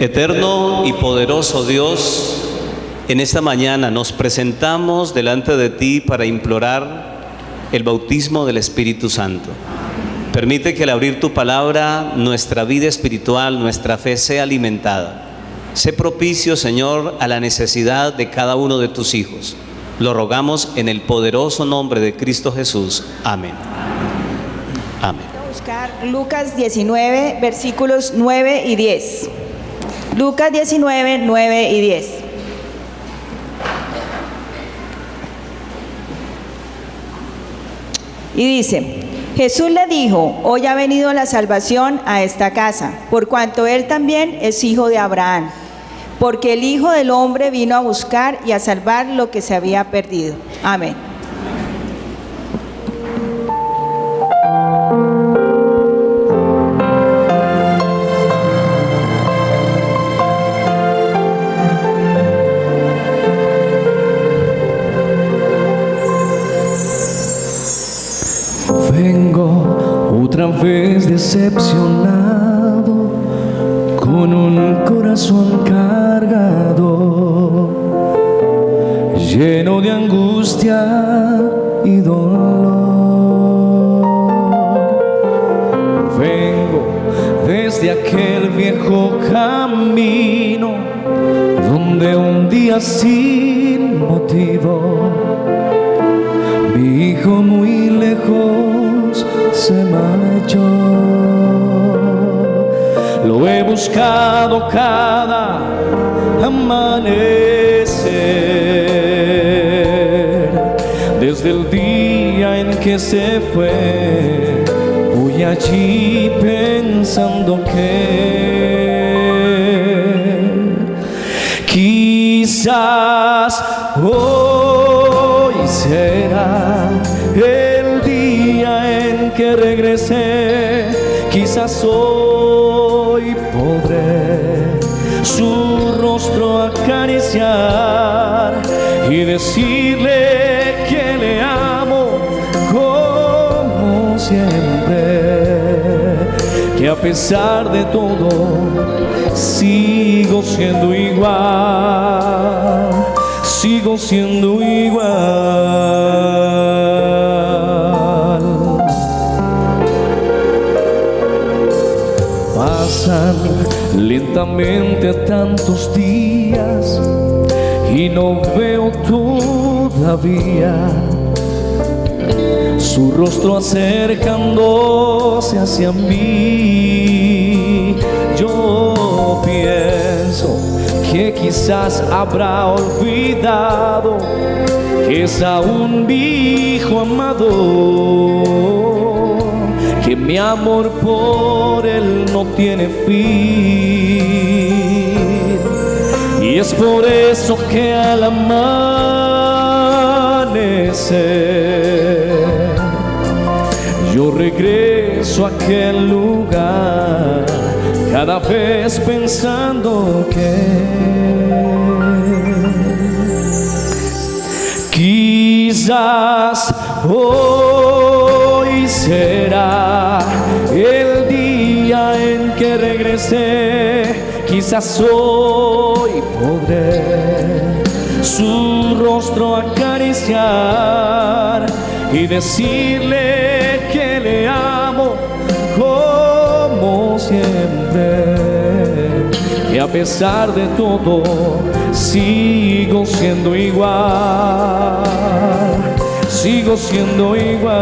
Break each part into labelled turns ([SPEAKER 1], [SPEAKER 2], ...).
[SPEAKER 1] Eterno y poderoso Dios, en esta mañana nos presentamos delante de ti para implorar el bautismo del Espíritu Santo. Permite que al abrir tu palabra, nuestra vida espiritual, nuestra fe sea alimentada. Sé propicio, Señor, a la necesidad de cada uno de tus hijos. Lo rogamos en el poderoso nombre de Cristo Jesús. Amén. Amén.
[SPEAKER 2] Voy a buscar Lucas 19, versículos 9 y 10. Lucas 19, 9 y 10. Y dice: Jesús le dijo: hoy ha venido la salvación a esta casa, por cuanto él también es hijo de Abraham, porque el Hijo del Hombre vino a buscar y a salvar lo que se había perdido. Amén.
[SPEAKER 3] Otra vez decepcionado, con un corazón cargado, lleno de angustia y dolor. Vengo desde aquel viejo camino, donde un día sin motivo mi hijo muy lejos se marchó. Lo he buscado cada amanecer, desde el día en que se fue. Voy allí pensando que quizás hoy será el día en que regrese, quizás hoy podré su rostro acariciar y decirle que le amo como siempre, que a pesar de todo sigo siendo igual, sigo siendo igual. Pasan lentamente tantos días y no veo todavía su rostro acercándose hacia mí. Yo pienso que quizás habrá olvidado que es aún mi hijo amado, que mi amor por él no tiene fin. Y es por eso que al amanecer yo regreso a aquel lugar, cada vez pensando que quizás hoy será el día en que regrese, quizás hoy podré su rostro acariciar y decirle que le amo como siempre, y a pesar de todo sigo siendo igual, sigo siendo igual.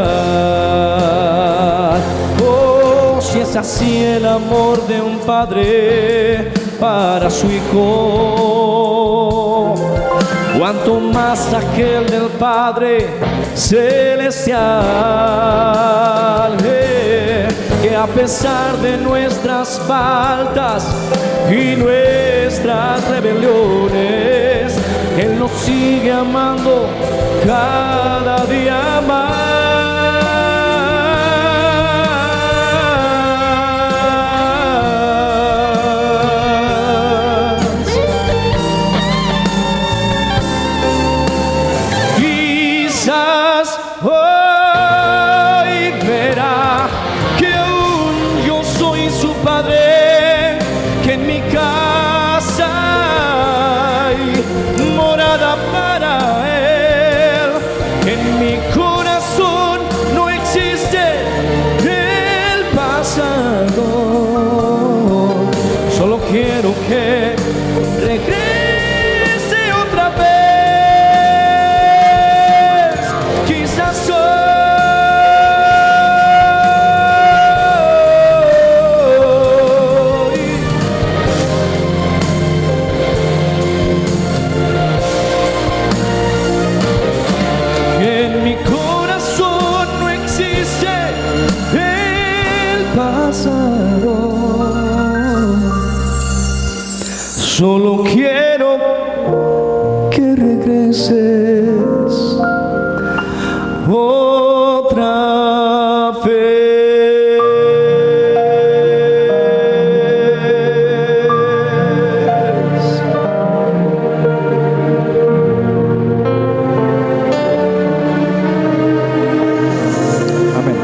[SPEAKER 3] Oh, si es así el amor de un padre para su hijo, cuanto más aquel del Padre celestial, que a pesar de nuestras faltas y nuestras rebeliones, Él nos sigue amando cada día más. Quizás hoy verá que aún yo soy su padre, que en mi casa quiero que regrese otra vez. Quizás en mi corazón no existe el pasado. Solo quiero que regreses otra vez. Amén.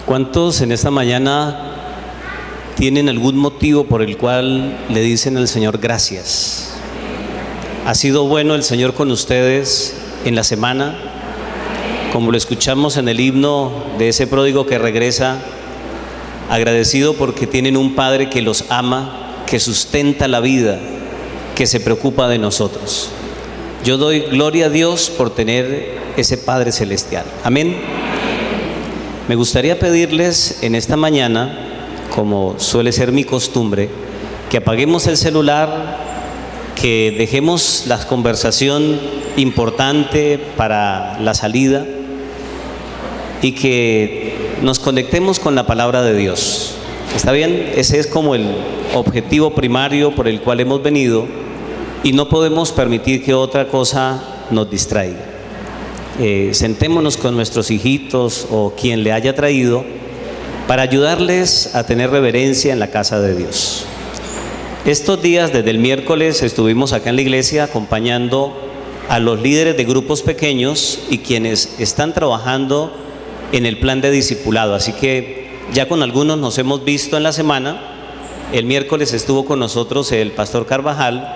[SPEAKER 1] ¿Cuántos en esta mañana tienen algún motivo por el cual le dicen al Señor gracias? ¿Ha sido bueno el Señor con ustedes en la semana? Como lo escuchamos en el himno de ese pródigo que regresa, agradecido porque tienen un Padre que los ama, que sustenta la vida, que se preocupa de nosotros. Yo doy gloria a Dios por tener ese Padre celestial. Amén. Me gustaría pedirles en esta mañana, como suele ser mi costumbre, que apaguemos el celular, que dejemos la conversación importante para la salida y que nos conectemos con la palabra de Dios. ¿Está bien? Ese es como el objetivo primario por el cual hemos venido y no podemos permitir que otra cosa nos distraiga. Sentémonos con nuestros hijitos o quien le haya traído para ayudarles a tener reverencia en la casa de Dios. Estos días, desde el miércoles, estuvimos acá en la iglesia acompañando a los líderes de grupos pequeños y quienes están trabajando en el plan de discipulado. Así que ya con algunos nos hemos visto en la semana. El miércoles estuvo con nosotros el pastor Carvajal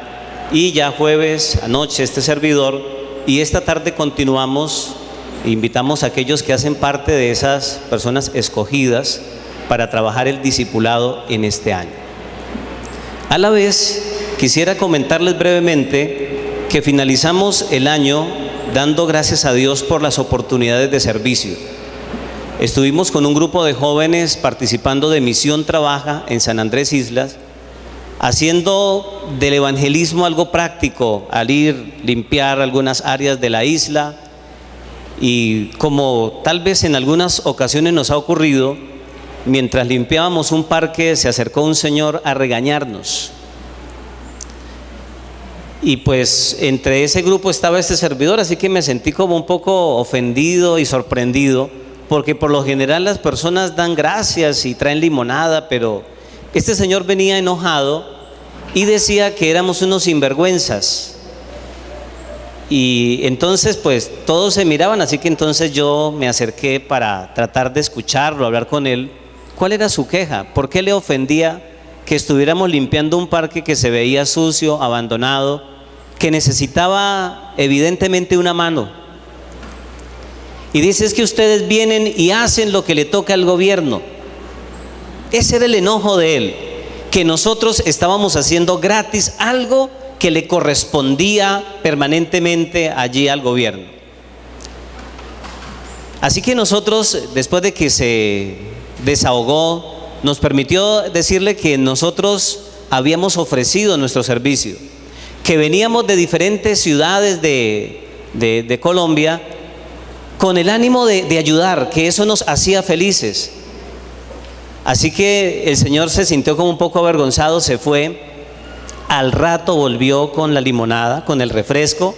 [SPEAKER 1] y ya jueves anoche este servidor. Y esta tarde continuamos, invitamos a aquellos que hacen parte de esas personas escogidas para trabajar el discipulado en este año. A la vez, quisiera comentarles brevemente que finalizamos el año dando gracias a Dios por las oportunidades de servicio. Estuvimos con un grupo de jóvenes participando de Misión Trabaja en San Andrés Islas, haciendo del evangelismo algo práctico, al ir limpiar algunas áreas de la isla. Y como tal vez en algunas ocasiones nos ha ocurrido, mientras limpiábamos un parque se acercó un señor a regañarnos. Y pues entre ese grupo estaba este servidor, así que me sentí como un poco ofendido y sorprendido, porque por lo general las personas dan gracias y traen limonada, pero este señor venía enojado y decía que éramos unos sinvergüenzas. Y entonces pues todos se miraban, así que entonces yo me acerqué para tratar de escucharlo, hablar con él. ¿Cuál era su queja? ¿Por qué le ofendía que estuviéramos limpiando un parque que se veía sucio, abandonado, que necesitaba evidentemente una mano? Y dice, es que ustedes vienen y hacen lo que le toca al gobierno. Ese era el enojo de él, que nosotros estábamos haciendo gratis algo que le correspondía permanentemente allí al gobierno. Así que nosotros, después de que se desahogó, nos permitió decirle que nosotros habíamos ofrecido nuestro servicio, que veníamos de diferentes ciudades de Colombia con el ánimo de ayudar, que eso nos hacía felices. Así que el señor se sintió como un poco avergonzado, se fue. Al rato volvió con la limonada, con el refresco,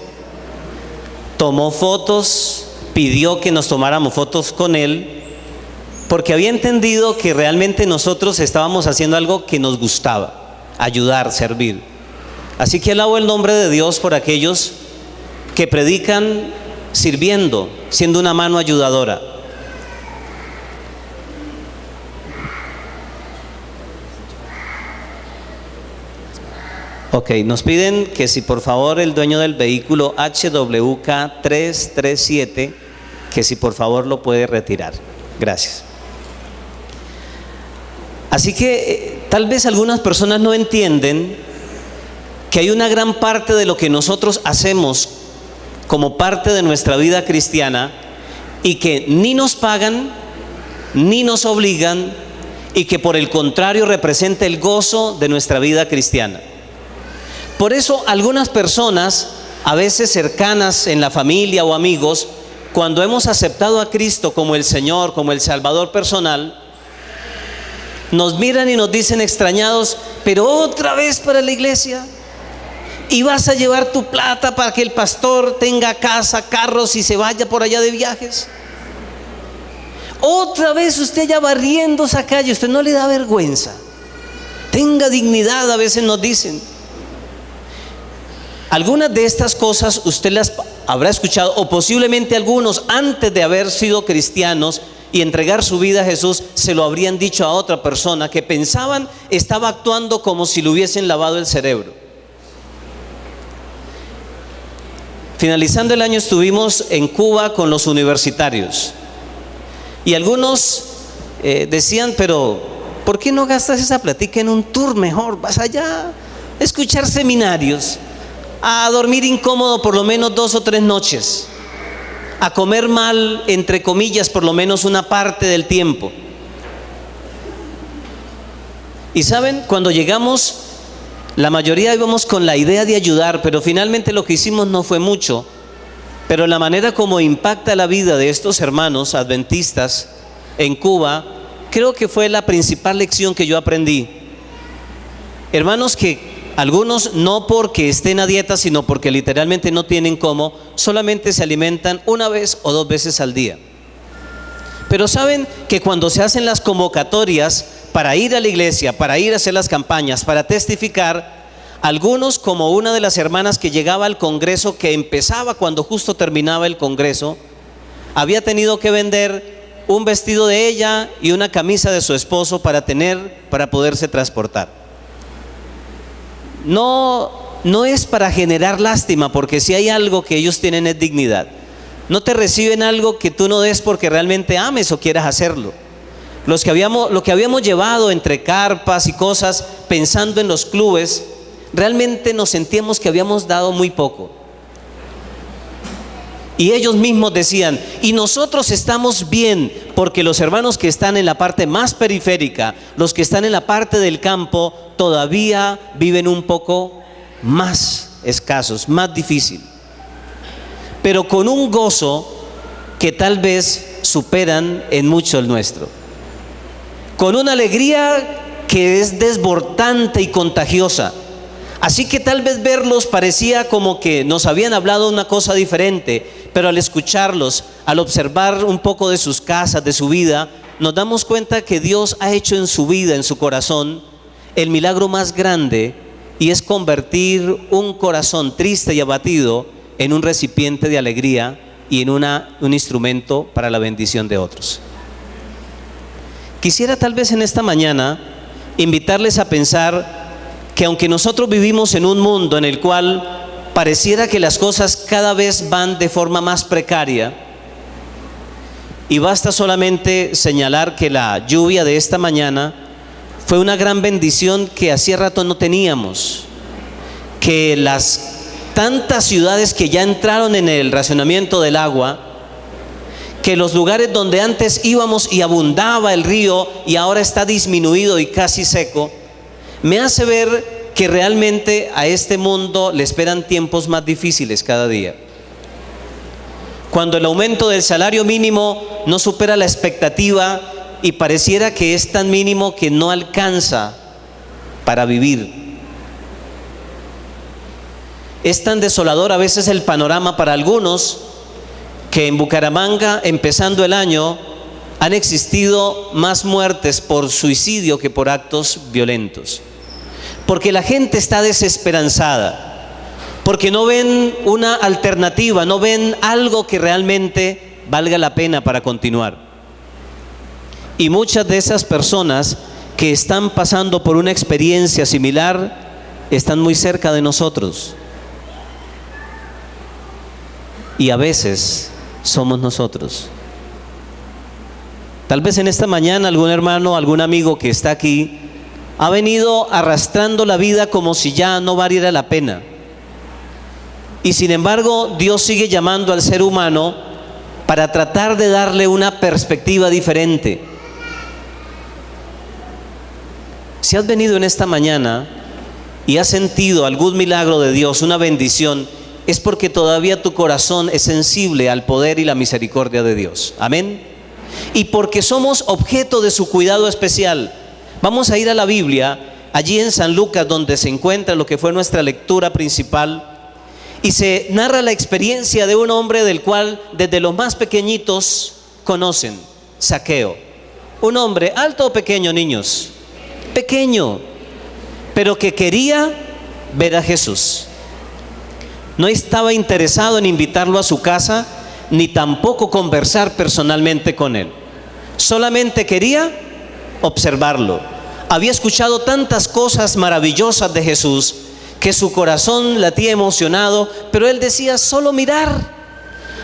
[SPEAKER 1] tomó fotos, pidió que nos tomáramos fotos con él, porque había entendido que realmente nosotros estábamos haciendo algo que nos gustaba. ayudar, servir. Así que alabo el nombre de Dios por aquellos que predican sirviendo, siendo una mano ayudadora. Ok, nos piden que si por favor el dueño del vehículo HWK 337, que si por favor lo puede retirar. Gracias. Así que tal vez algunas personas no entienden que hay una gran parte de lo que nosotros hacemos como parte de nuestra vida cristiana y que ni nos pagan, ni nos obligan, y que por el contrario representa el gozo de nuestra vida cristiana. Por eso algunas personas, a veces cercanas en la familia o amigos, cuando hemos aceptado a Cristo como el Señor, como el Salvador personal, nos miran y nos dicen extrañados: pero otra vez para la iglesia, y vas a llevar tu plata para que el pastor tenga casa, carros y se vaya por allá de viajes. Otra vez usted ya barriendo esa calle, usted no le da vergüenza. Tenga dignidad, a veces nos dicen. Algunas de estas cosas usted las habrá escuchado, o posiblemente algunos antes de haber sido cristianos y entregar su vida a Jesús se lo habrían dicho a otra persona que pensaban estaba actuando como si le hubiesen lavado el cerebro. Finalizando el año estuvimos en Cuba con los universitarios y algunos decían: pero ¿por qué no gastas esa platica en un tour mejor? Vas allá a escuchar seminarios, a dormir incómodo por lo menos 2 o 3 noches, a comer mal, entre comillas, por lo menos una parte del tiempo. Y saben, cuando llegamos, la mayoría íbamos con la idea de ayudar, pero finalmente lo que hicimos no fue mucho. Pero la manera como impacta la vida de estos hermanos adventistas en Cuba, creo que fue la principal lección que yo aprendí. Hermanos que algunos no porque estén a dieta, sino porque literalmente no tienen cómo, solamente se alimentan 1 vez o 2 veces al día. Pero saben que cuando se hacen las convocatorias para ir a la iglesia, para ir a hacer las campañas, para testificar, algunos, como una de las hermanas que llegaba al congreso, que empezaba cuando justo terminaba el congreso, había tenido que vender un vestido de ella y una camisa de su esposo para poderse transportar. No es para generar lástima, porque si hay algo que ellos tienen es dignidad. No te reciben algo que tú no des porque realmente ames o quieras hacerlo. Lo que habíamos llevado entre carpas y cosas, pensando en los clubes, realmente nos sentíamos que habíamos dado muy poco. Y ellos mismos decían: y nosotros estamos bien, porque los hermanos que están en la parte más periférica, los que están en la parte del campo, todavía viven un poco más escasos, más difícil, pero con un gozo que tal vez superan en mucho el nuestro, con una alegría que es desbordante y contagiosa. Así que tal vez verlos parecía como que nos habían hablado una cosa diferente, pero al escucharlos, al observar un poco de sus casas, de su vida, nos damos cuenta que Dios ha hecho en su vida, en su corazón, el milagro más grande, y es convertir un corazón triste y abatido en un recipiente de alegría y en un instrumento para la bendición de otros. Quisiera tal vez en esta mañana invitarles a pensar que aunque nosotros vivimos en un mundo en el cual pareciera que las cosas cada vez van de forma más precaria, y basta solamente señalar que la lluvia de esta mañana fue una gran bendición que hacía rato no teníamos, que las tantas ciudades que ya entraron en el racionamiento del agua, que los lugares donde antes íbamos y abundaba el río y ahora está disminuido y casi seco, me hace ver que realmente a este mundo le esperan tiempos más difíciles cada día. Cuando el aumento del salario mínimo no supera la expectativa y pareciera que es tan mínimo que no alcanza para vivir. Es tan desolador a veces el panorama para algunos que en Bucaramanga, empezando el año, han existido más muertes por suicidio que por actos violentos. porque la gente está desesperanzada, porque no ven una alternativa, no ven algo que realmente valga la pena para continuar. Y muchas de esas personas que están pasando por una experiencia similar están muy cerca de nosotros. Y a veces somos nosotros. Tal vez en esta mañana algún hermano, algún amigo que está aquí ha venido arrastrando la vida como si ya no valiera la pena. Y sin embargo, Dios sigue llamando al ser humano para tratar de darle una perspectiva diferente. Si has venido en esta mañana y has sentido algún milagro de Dios, una bendición, es porque todavía tu corazón es sensible al poder y la misericordia de Dios. Amén. Y porque somos objeto de su cuidado especial. Vamos a ir a la Biblia, allí en San Lucas, donde se encuentra lo que fue nuestra lectura principal, y se narra la experiencia de un hombre del cual desde los más pequeñitos conocen, Zaqueo. Un hombre, ¿alto o pequeño, niños? Pequeño, pero que quería ver a Jesús. No estaba interesado en invitarlo a su casa, ni tampoco conversar personalmente con él. Solamente quería observarlo. Había escuchado tantas cosas maravillosas de Jesús que su corazón latía emocionado, pero él decía solo mirar.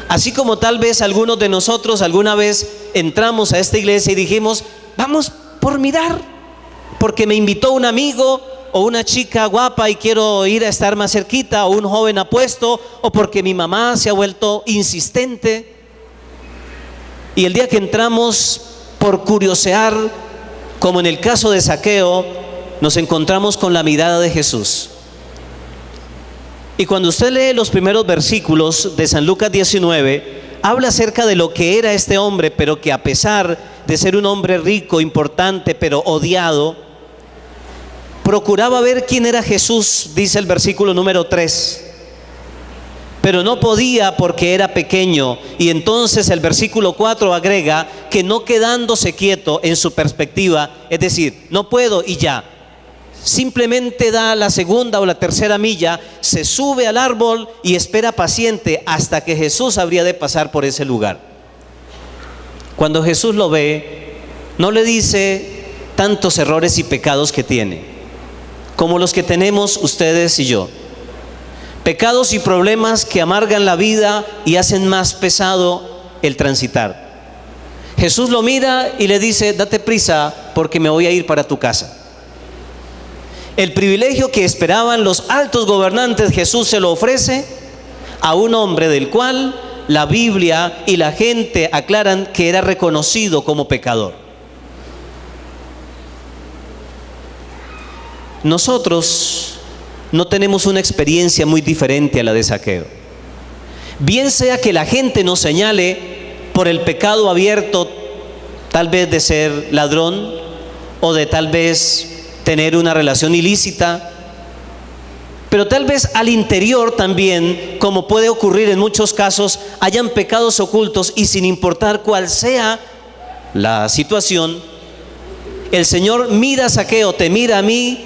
[SPEAKER 1] Así como tal vez algunos de nosotros alguna vez entramos a esta iglesia y dijimos, vamos por mirar, porque me invitó un amigo o una chica guapa y quiero ir a estar más cerquita, o un joven apuesto, o porque mi mamá se ha vuelto insistente. Y el día que entramos por curiosear, como en el caso de Zaqueo, nos encontramos con la mirada de Jesús. Y cuando usted lee los primeros versículos de San Lucas 19, habla acerca de lo que era este hombre, pero que a pesar de ser un hombre rico, importante, pero odiado, procuraba ver quién era Jesús, dice el versículo número 3. Pero no podía porque era pequeño. Y entonces el versículo 4 agrega que no quedándose quieto en su perspectiva, es decir, no puedo y ya, simplemente da la segunda o la tercera milla, se sube al árbol y espera paciente hasta que Jesús habría de pasar por ese lugar. Cuando Jesús lo ve, no le dice tantos errores y pecados que tiene, como los que tenemos ustedes y yo. Pecados y problemas que amargan la vida y hacen más pesado el transitar. Jesús lo mira y le dice, date prisa porque me voy a ir para tu casa. El privilegio que esperaban los altos gobernantes, Jesús se lo ofrece a un hombre del cual la Biblia y la gente aclaran que era reconocido como pecador. Nosotros no tenemos una experiencia muy diferente a la de Zaqueo. Bien sea que la gente nos señale por el pecado abierto, tal vez de ser ladrón o de tal vez tener una relación ilícita, pero tal vez al interior también, como puede ocurrir en muchos casos, hayan pecados ocultos y sin importar cuál sea la situación, el Señor mira a Zaqueo, te mira a mí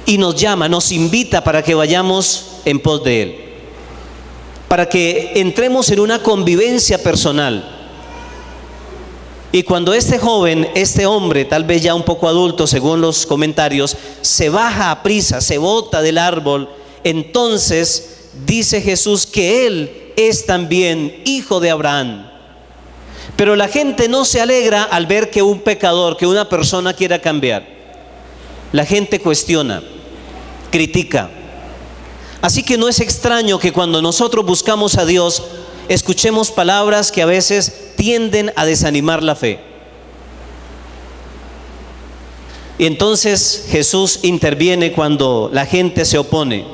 [SPEAKER 1] y nos llama, nos invita para que vayamos en pos de Él, para que entremos en una convivencia personal. Y cuando este joven, este hombre, tal vez ya un poco adulto según los comentarios, se baja a prisa, se bota del árbol, entonces dice Jesús que él es también hijo de Abraham. Pero la gente no se alegra al ver que un pecador, que una persona quiera cambiar. La gente cuestiona, critica. Así que no es extraño que cuando nosotros buscamos a Dios, escuchemos palabras que a veces tienden a desanimar la fe. Y entonces Jesús interviene cuando la gente se opone.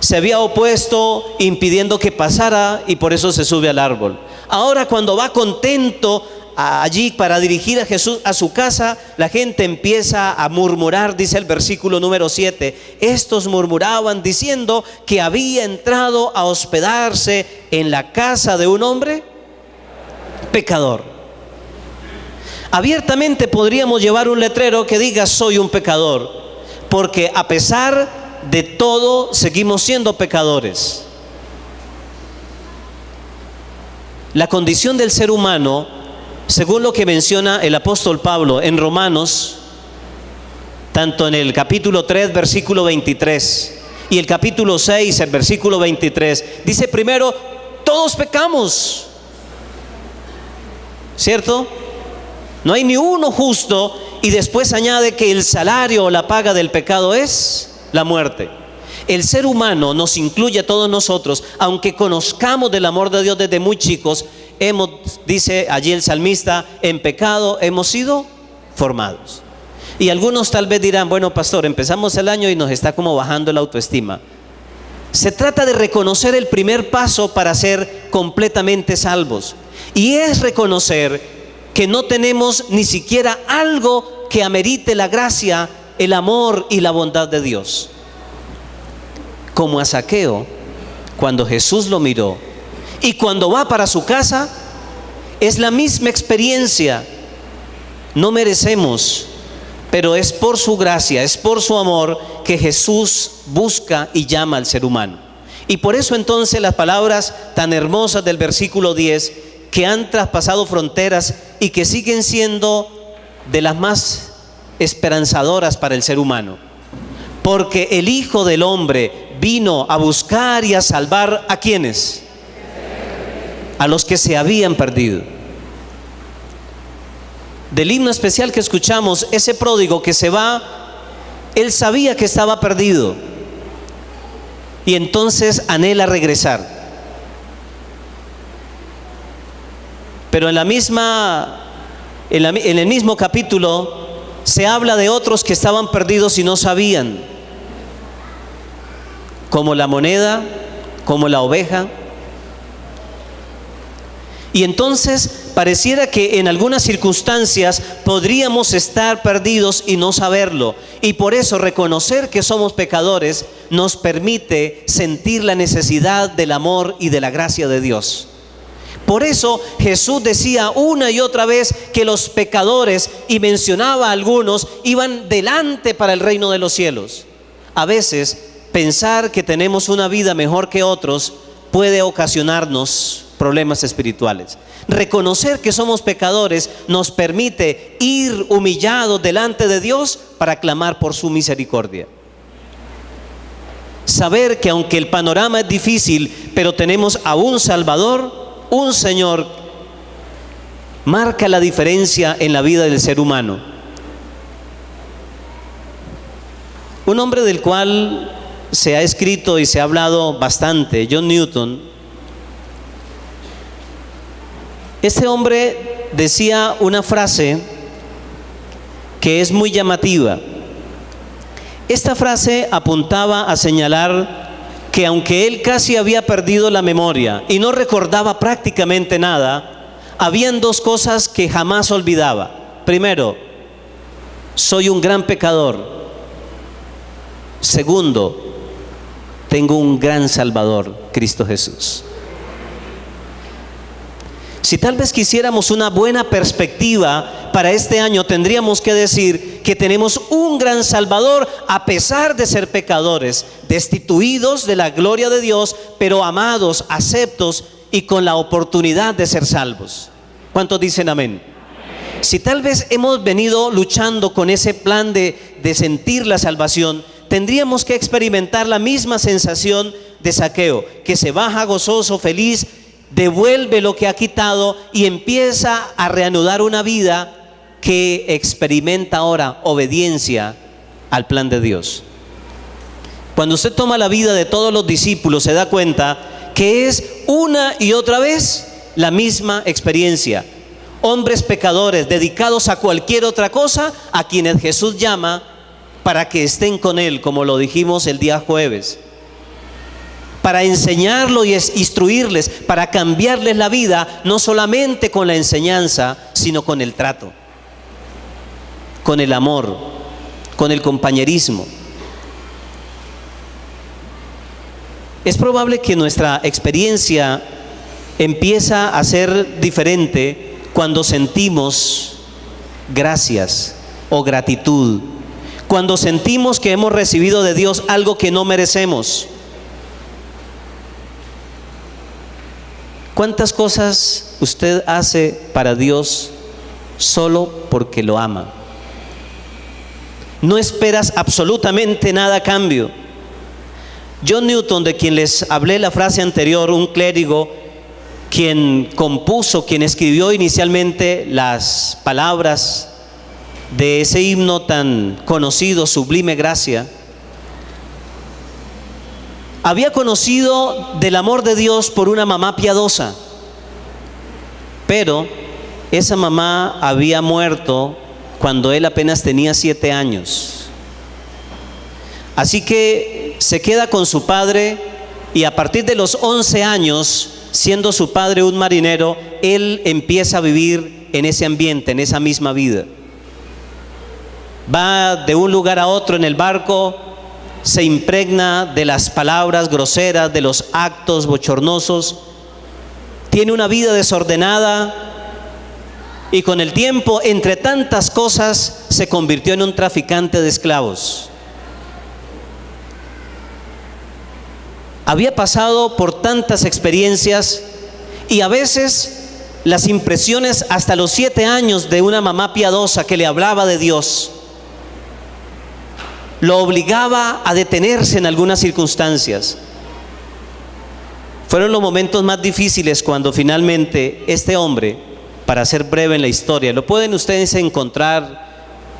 [SPEAKER 1] Se había opuesto impidiendo que pasara y por eso se sube al árbol. Ahora cuando va contento allí para dirigir a Jesús a su casa, la gente empieza a murmurar, dice el versículo número 7. Estos murmuraban diciendo que había entrado a hospedarse en la casa de un hombre pecador. Abiertamente podríamos llevar un letrero que diga soy un pecador, porque a pesar de todo seguimos siendo pecadores. La condición del ser humano, según lo que menciona el apóstol Pablo en Romanos, tanto en el capítulo 3, versículo 23, y el capítulo 6, el versículo 23, dice primero, todos pecamos, ¿cierto? No hay ni uno justo, y después añade que el salario o la paga del pecado es la muerte. El ser humano nos incluye a todos nosotros, aunque conozcamos del amor de Dios desde muy chicos, dice allí el salmista, en pecado hemos sido formados. Y algunos tal vez dirán, bueno, pastor, empezamos el año y nos está como bajando la autoestima. Se trata de reconocer el primer paso para ser completamente salvos, y es reconocer que no tenemos ni siquiera algo que amerite la gracia, el amor y la bondad de Dios. Como a Zaqueo, cuando Jesús lo miró y cuando va para su casa, es la misma experiencia. No merecemos, pero es por su gracia, es por su amor que Jesús busca y llama al ser humano. Y por eso entonces las palabras tan hermosas del versículo 10, que han traspasado fronteras y que siguen siendo de las más esperanzadoras para el ser humano. Porque el Hijo del Hombre vino a buscar y a salvar ¿a quiénes? A los que se habían perdido. Del himno especial que escuchamos, ese pródigo que se va, él sabía que estaba perdido y entonces anhela regresar. Pero en el mismo capítulo se habla de otros que estaban perdidos y no sabían, como la moneda, como la oveja. Y entonces pareciera que en algunas circunstancias podríamos estar perdidos y no saberlo. Y por eso reconocer que somos pecadores nos permite sentir la necesidad del amor y de la gracia de Dios. Por eso Jesús decía una y otra vez que los pecadores, y mencionaba a algunos, iban delante para el reino de los cielos. A veces pensar que tenemos una vida mejor que otros puede ocasionarnos problemas espirituales. Reconocer que somos pecadores nos permite ir humillados delante de Dios para clamar por su misericordia. Saber que aunque el panorama es difícil, pero tenemos a un Salvador, un Señor, marca la diferencia en la vida del ser humano. Un hombre del cual se ha escrito y se ha hablado bastante, John Newton. Este hombre decía una frase que es muy llamativa. Esta frase apuntaba a señalar que aunque él casi había perdido la memoria y no recordaba prácticamente nada, habían dos cosas que jamás olvidaba. Primero, soy un gran pecador. Segundo, tengo un gran Salvador, Cristo Jesús. Si tal vez quisiéramos una buena perspectiva para este año, tendríamos que decir que tenemos un gran Salvador a pesar de ser pecadores, destituidos de la gloria de Dios, pero amados, aceptos y con la oportunidad de ser salvos. ¿Cuántos dicen amén? Si tal vez hemos venido luchando con ese plan de sentir la salvación, tendríamos que experimentar la misma sensación de Zaqueo, que se baja gozoso, feliz, devuelve lo que ha quitado y empieza a reanudar una vida que experimenta ahora obediencia al plan de Dios. Cuando usted toma la vida de todos los discípulos, se da cuenta que es una y otra vez la misma experiencia. Hombres pecadores dedicados a cualquier otra cosa, a quienes Jesús llama para que estén con Él, como lo dijimos el día jueves, para enseñarlo y instruirles, para cambiarles la vida, no solamente con la enseñanza, sino con el trato, con el amor, con el compañerismo. Es probable que nuestra experiencia empieza a ser diferente cuando sentimos gracias o gratitud, cuando sentimos que hemos recibido de Dios algo que no merecemos. ¿Cuántas cosas usted hace para Dios solo porque lo ama? No esperas absolutamente nada a cambio. John Newton, de quien les hablé la frase anterior, un clérigo, quien escribió inicialmente las palabras de ese himno tan conocido, Sublime Gracia, había conocido del amor de Dios por una mamá piadosa, pero esa mamá había muerto cuando él apenas tenía 7 años. Así que se queda con su padre y a partir de los 11 años, siendo su padre un marinero, él empieza a vivir en ese ambiente, en esa misma vida. Va de un lugar a otro en el barco, se impregna de las palabras groseras, de los actos bochornosos, tiene una vida desordenada y con el tiempo, entre tantas cosas, se convirtió en un traficante de esclavos. Había pasado por tantas experiencias y a veces las impresiones hasta los 7 años de una mamá piadosa que le hablaba de Dios lo obligaba a detenerse en algunas circunstancias. Fueron los momentos más difíciles cuando finalmente este hombre, para ser breve en la historia, lo pueden ustedes encontrar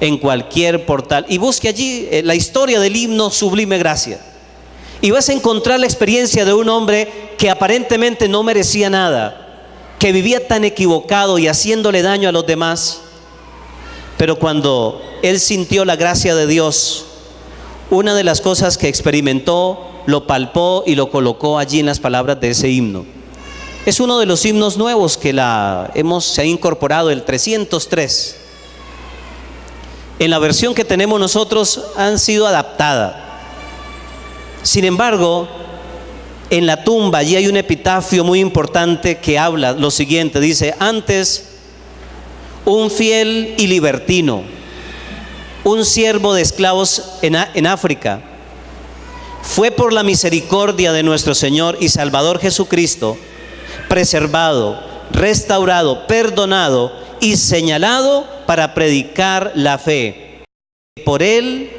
[SPEAKER 1] en cualquier portal y busque allí la historia del himno Sublime Gracia y vas a encontrar la experiencia de un hombre que aparentemente no merecía nada, que vivía tan equivocado y haciéndole daño a los demás, pero cuando él sintió la gracia de Dios, una de las cosas que experimentó, lo palpó y lo colocó allí en las palabras de ese himno. Es uno de los himnos nuevos que se ha incorporado, el 303. En la versión que tenemos nosotros han sido adaptadas. Sin embargo, en la tumba allí hay un epitafio muy importante que habla lo siguiente, dice: antes un fiel y libertino, un siervo de esclavos en África, fue por la misericordia de nuestro Señor y Salvador Jesucristo preservado, restaurado, perdonado y señalado para predicar la fe. Por él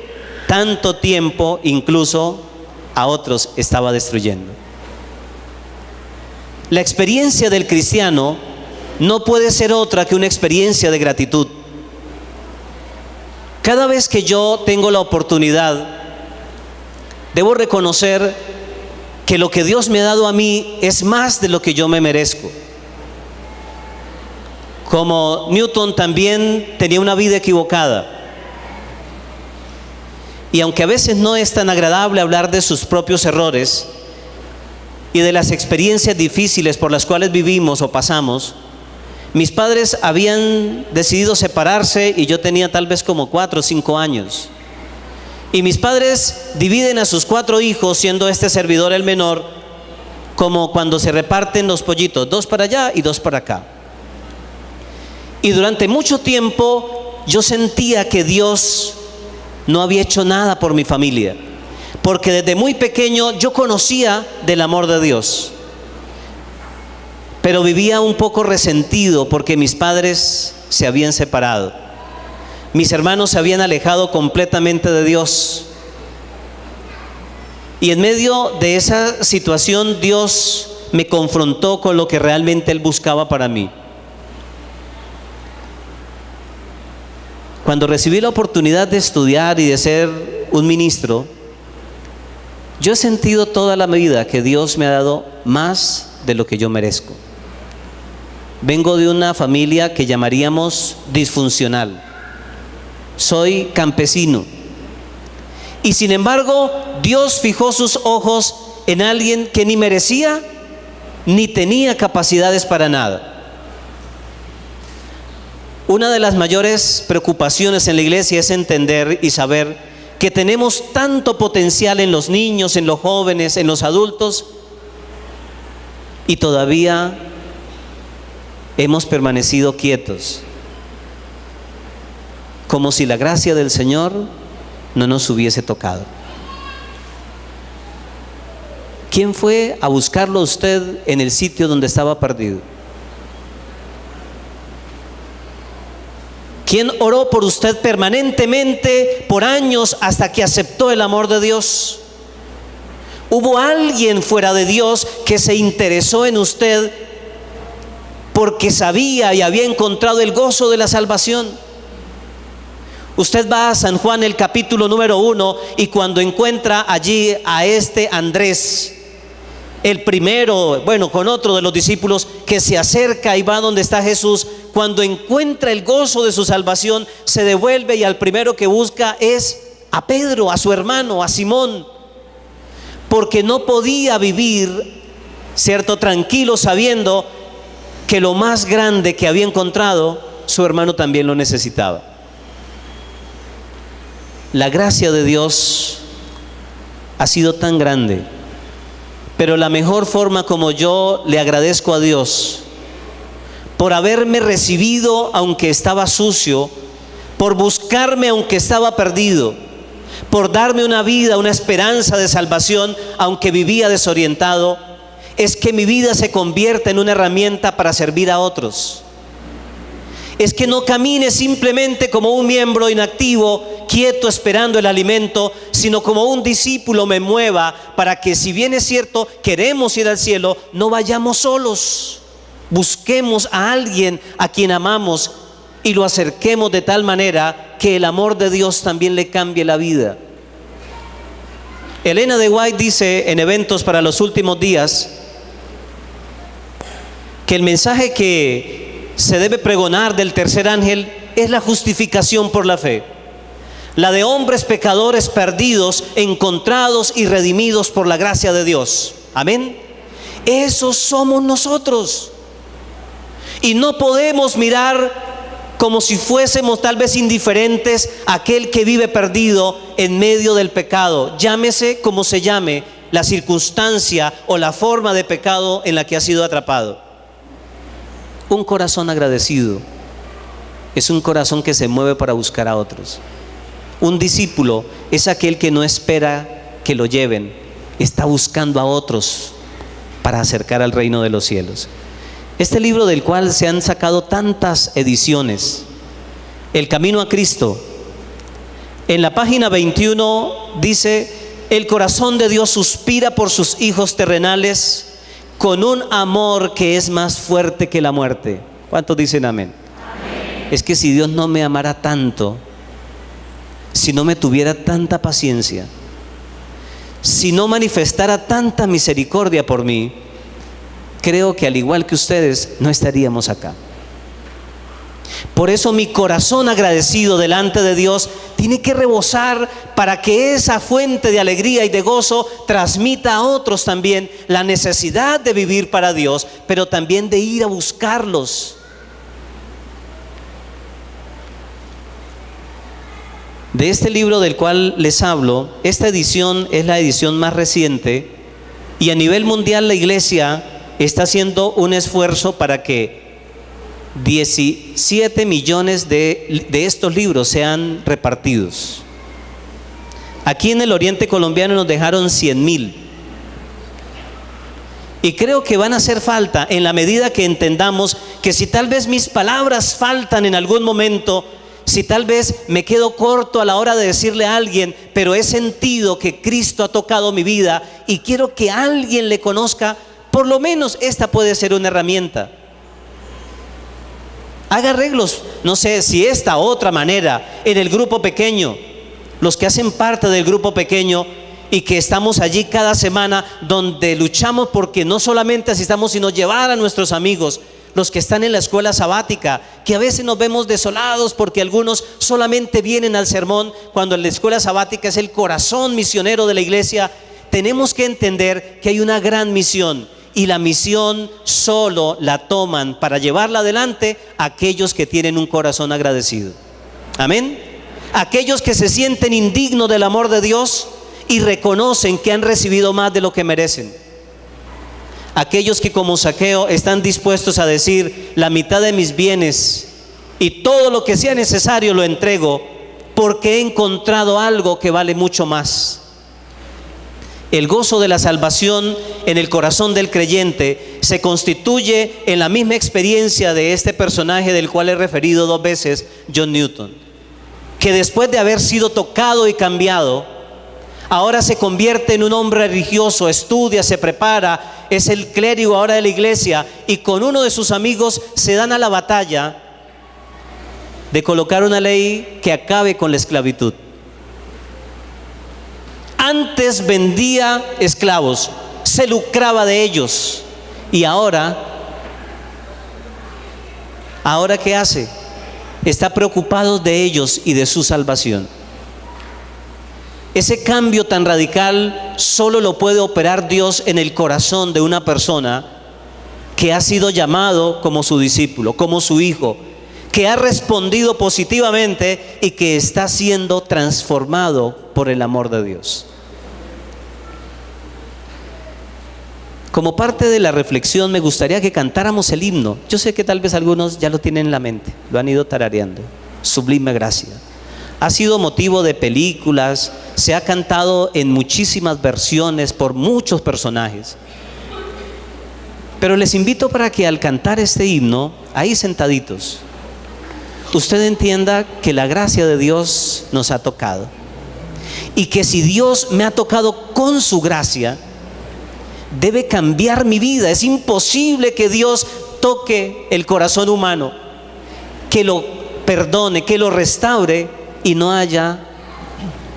[SPEAKER 1] tanto tiempo incluso a otros estaba destruyendo. La experiencia del cristiano no puede ser otra que una experiencia de gratitud. Cada vez que yo tengo la oportunidad, debo reconocer que lo que Dios me ha dado a mí es más de lo que yo me merezco. Como Newton también tenía una vida equivocada. Y aunque a veces no es tan agradable hablar de sus propios errores y de las experiencias difíciles por las cuales vivimos o pasamos, mis padres habían decidido separarse y yo tenía tal vez como 4 o 5 años. Y mis padres dividen a sus 4 hijos, siendo este servidor el menor, como cuando se reparten los pollitos, 2 para allá y 2 para acá. Y durante mucho tiempo yo sentía que Dios no había hecho nada por mi familia, porque desde muy pequeño yo conocía del amor de Dios, pero vivía un poco resentido porque mis padres se habían separado. Mis hermanos se habían alejado completamente de Dios. Y en medio de esa situación Dios me confrontó con lo que realmente Él buscaba para mí. Cuando recibí la oportunidad de estudiar y de ser un ministro, yo he sentido toda la vida que Dios me ha dado más de lo que yo merezco. Vengo de una familia que llamaríamos disfuncional. Soy campesino. Y sin embargo, Dios fijó sus ojos en alguien que ni merecía ni tenía capacidades para nada. Una de las mayores preocupaciones en la iglesia es entender y saber que tenemos tanto potencial en los niños, en los jóvenes, en los adultos, y todavía hemos permanecido quietos, como si la gracia del Señor no nos hubiese tocado. ¿Quién fue a buscarlo a usted en el sitio donde estaba perdido? ¿Quién oró por usted permanentemente por años hasta que aceptó el amor de Dios? ¿Hubo alguien fuera de Dios que se interesó en usted porque sabía y había encontrado el gozo de la salvación? Usted va a San Juan, el capítulo número 1, y cuando encuentra allí a este Andrés, el primero, con otro de los discípulos que se acerca y va donde está Jesús, cuando encuentra el gozo de su salvación, se devuelve y al primero que busca es a Pedro, a su hermano, a Simón, porque no podía vivir, cierto, tranquilo, sabiendo que lo más grande que había encontrado, su hermano también lo necesitaba. La gracia de Dios ha sido tan grande, pero la mejor forma como yo le agradezco a Dios por haberme recibido aunque estaba sucio, por buscarme aunque estaba perdido, por darme una vida, una esperanza de salvación aunque vivía desorientado, es que mi vida se convierta en una herramienta para servir a otros. Es que no camine simplemente como un miembro inactivo, quieto esperando el alimento, sino como un discípulo me mueva para que, si bien es cierto, queremos ir al cielo, no vayamos solos. Busquemos a alguien a quien amamos y lo acerquemos de tal manera que el amor de Dios también le cambie la vida. Elena de White dice en Eventos para los Últimos Días que el mensaje que se debe pregonar del tercer ángel es la justificación por la fe, la de hombres pecadores perdidos, encontrados y redimidos por la gracia de Dios. Amén. Esos somos nosotros, y no podemos mirar como si fuésemos tal vez indiferentes a aquel que vive perdido en medio del pecado, llámese como se llame la circunstancia o la forma de pecado en la que ha sido atrapado. Un corazón agradecido es un corazón que se mueve para buscar a otros. Un discípulo es aquel que no espera que lo lleven, está buscando a otros para acercar al reino de los cielos. Este libro, del cual se han sacado tantas ediciones, El Camino a Cristo, en la página 21 dice: el corazón de Dios suspira por sus hijos terrenales con un amor que es más fuerte que la muerte. ¿Cuántos dicen amén? Amén. Es que si Dios no me amara tanto, si no me tuviera tanta paciencia, si no manifestara tanta misericordia por mí, creo que al igual que ustedes no estaríamos acá. Por eso mi corazón agradecido delante de Dios tiene que rebosar para que esa fuente de alegría y de gozo transmita a otros también la necesidad de vivir para Dios, pero también de ir a buscarlos. De este libro del cual les hablo, esta edición es la edición más reciente, y a nivel mundial la iglesia está haciendo un esfuerzo para que 17 millones de estos libros sean repartidos. Aquí en el oriente colombiano nos dejaron 100,000, y creo que van a hacer falta en la medida que entendamos que si tal vez mis palabras faltan en algún momento, si tal vez me quedo corto a la hora de decirle a alguien, pero he sentido que Cristo ha tocado mi vida y quiero que alguien le conozca, por lo menos esta puede ser una herramienta. Haga arreglos, no sé si esta otra manera, en el grupo pequeño, los que hacen parte del grupo pequeño y que estamos allí cada semana, donde luchamos porque no solamente asistamos, sino llevar a nuestros amigos, los que están en la escuela sabática, que a veces nos vemos desolados porque algunos solamente vienen al sermón, cuando la escuela sabática es el corazón misionero de la iglesia. Tenemos que entender que hay una gran misión, y la misión solo la toman para llevarla adelante aquellos que tienen un corazón agradecido. Amén. Aquellos que se sienten indignos del amor de Dios y reconocen que han recibido más de lo que merecen. Aquellos que, como Zaqueo, están dispuestos a decir: la mitad de mis bienes y todo lo que sea necesario lo entrego porque he encontrado algo que vale mucho más. El gozo de la salvación en el corazón del creyente se constituye en la misma experiencia de este personaje del cual he referido 2 veces, John Newton, que después de haber sido tocado y cambiado, ahora se convierte en un hombre religioso, estudia, se prepara, es el clérigo ahora de la iglesia, y con uno de sus amigos se dan a la batalla de colocar una ley que acabe con la esclavitud. Antes vendía esclavos, se lucraba de ellos, y ahora ¿qué hace? Está preocupado de ellos y de su salvación. Ese cambio tan radical solo lo puede operar Dios en el corazón de una persona que ha sido llamado como su discípulo, como su hijo, que ha respondido positivamente y que está siendo transformado por el amor de Dios. Como parte de la reflexión, me gustaría que cantáramos el himno. Yo sé que tal vez algunos ya lo tienen en la mente, lo han ido tarareando. Sublime gracia. Ha sido motivo de películas, se ha cantado en muchísimas versiones por muchos personajes. Pero les invito para que al cantar este himno, ahí sentaditos, usted entienda que la gracia de Dios nos ha tocado. Y que si Dios me ha tocado con su gracia, debe cambiar mi vida. Es imposible que Dios toque el corazón humano, que lo perdone, que lo restaure y no haya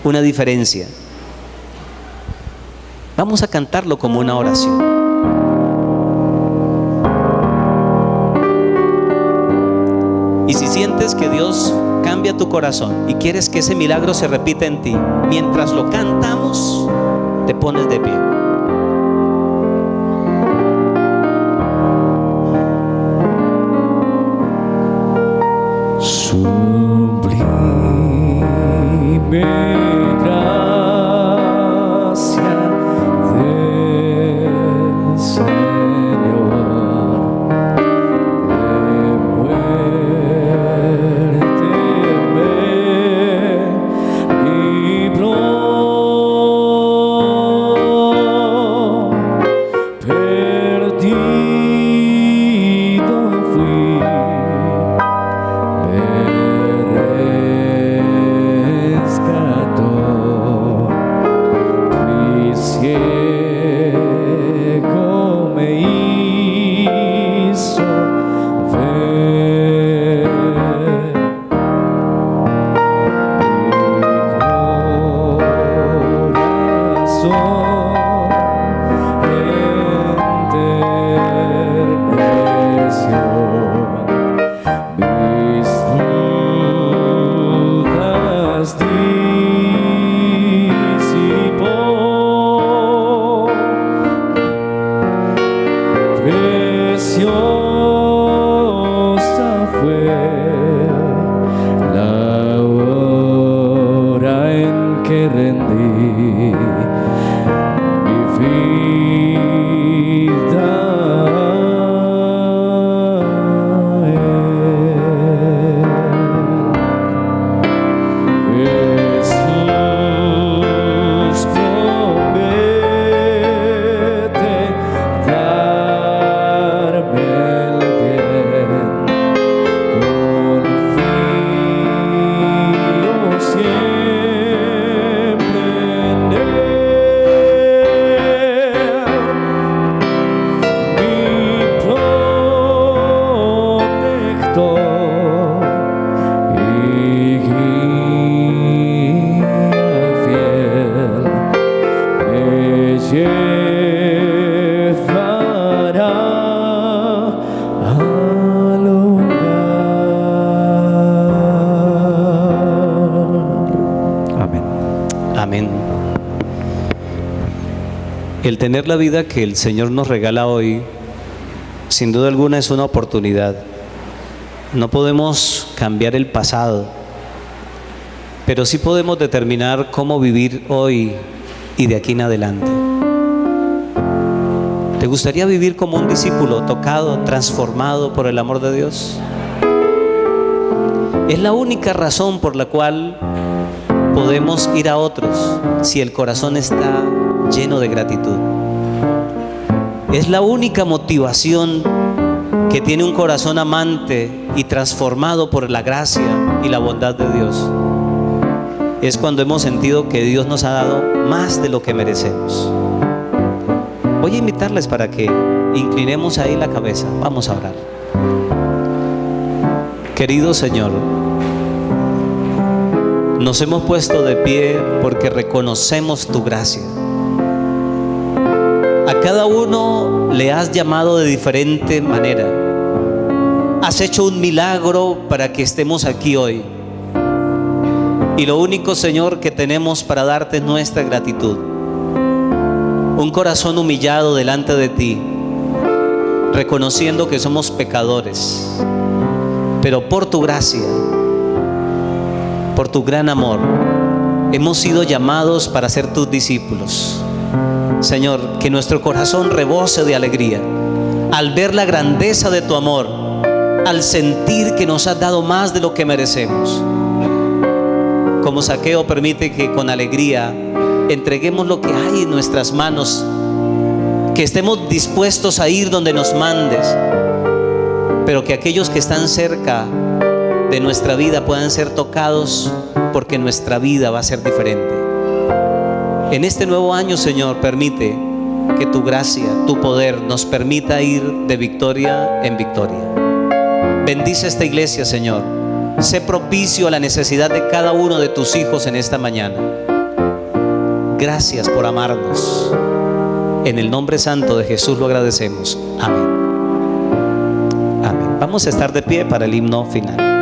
[SPEAKER 1] una diferencia. Vamos a cantarlo como una oración. Y si sientes que Dios cambia tu corazón y quieres que ese milagro se repita en ti, mientras lo cantamos, te pones de pie.
[SPEAKER 3] Sublime gracia del Señor, de muerte me libró, perdido fui. Preciosa fue la hora en que rendí mi vida a Él. Jesús promete darme el bien, confío siempre en Él, mi protector y guía fiel, me llevará al hogar. Amén.
[SPEAKER 1] Amén. El tener la vida que el Señor nos regala hoy, sin duda alguna es una oportunidad. No podemos cambiar el pasado, pero sí podemos determinar cómo vivir hoy y de aquí en adelante. ¿Te gustaría vivir como un discípulo tocado, transformado por el amor de Dios? Es la única razón por la cual podemos ir a otros si el corazón está lleno de gratitud. Es la única motivación que tiene un corazón amante y transformado por la gracia y la bondad de Dios. Es cuando hemos sentido que Dios nos ha dado más de lo que merecemos. Voy a invitarles para que inclinemos ahí la cabeza. Vamos a orar. Querido Señor, nos hemos puesto de pie porque reconocemos tu gracia. A cada uno le has llamado de diferente manera. Has hecho un milagro para que estemos aquí hoy. Y lo único, Señor, que tenemos para darte es nuestra gratitud. Un corazón humillado delante de ti, reconociendo que somos pecadores. Pero por tu gracia, por tu gran amor, hemos sido llamados para ser tus discípulos. Señor, que nuestro corazón rebose de alegría al ver la grandeza de tu amor, al sentir que nos has dado más de lo que merecemos. Como Zaqueo, permite que con alegría entreguemos lo que hay en nuestras manos, que estemos dispuestos a ir donde nos mandes, pero que aquellos que están cerca de nuestra vida puedan ser tocados, porque nuestra vida va a ser diferente. En este nuevo año, Señor, permite que tu gracia, tu poder nos permita ir de victoria en victoria. Bendice esta iglesia, Señor. Sé propicio a la necesidad de cada uno de tus hijos en esta mañana. Gracias por amarnos. En el nombre santo de Jesús lo agradecemos. Amén. Amén. Vamos a estar de pie para el himno final.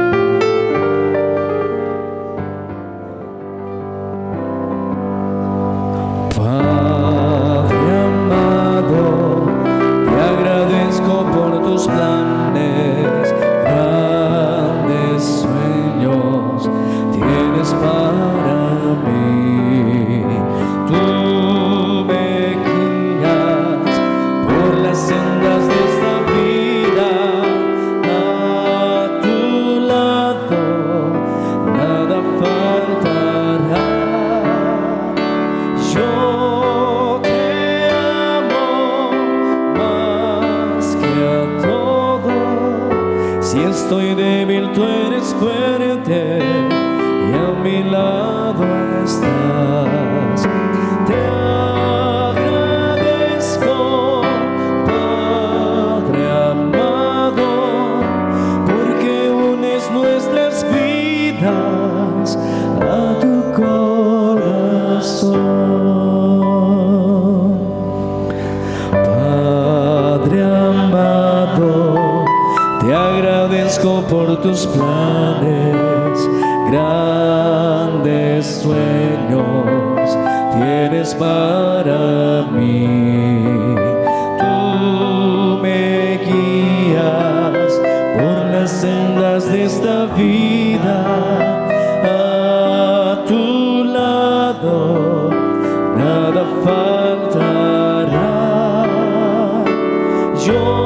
[SPEAKER 3] Estoy débil, tú eres fuerte y a mi lado estás. Te agradezco, Padre amado, porque unes nuestras vidas a tu corazón. Padre amado, te agradezco por tus planes, grandes sueños tienes para mí. Tú me guías por las sendas de esta vida, a tu lado nada faltará. Yo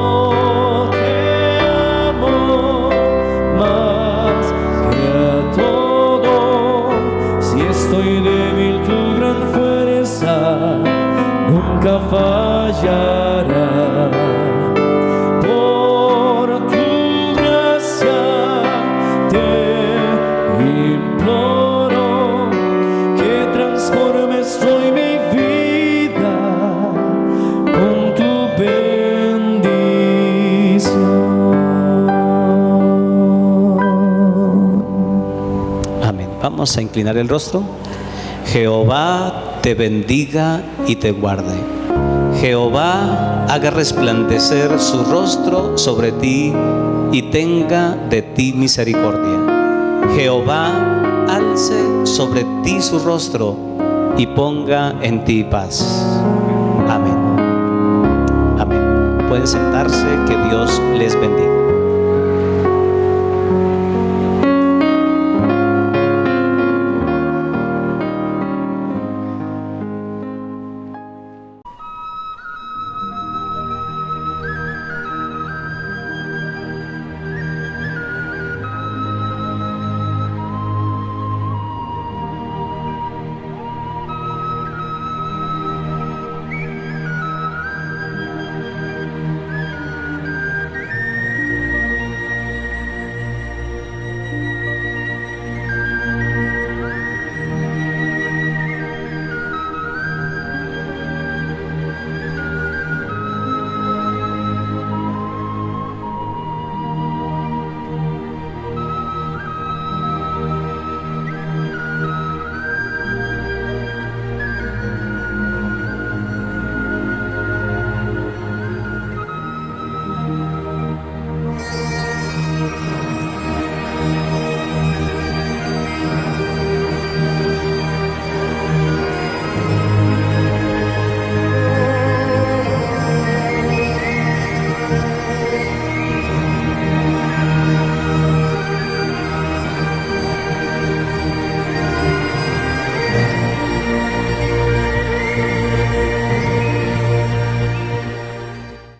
[SPEAKER 3] estoy débil, tu gran fuerza nunca fallará. Por tu gracia te imploro que transformes hoy mi vida con tu bendición.
[SPEAKER 1] Amén. Vamos a inclinar el rostro. Jehová te bendiga y te guarde. Jehová haga resplandecer su rostro sobre ti y tenga de ti misericordia. Jehová alce sobre ti su rostro y ponga en ti paz. Amén. Amén. Pueden sentarse, que Dios les bendiga.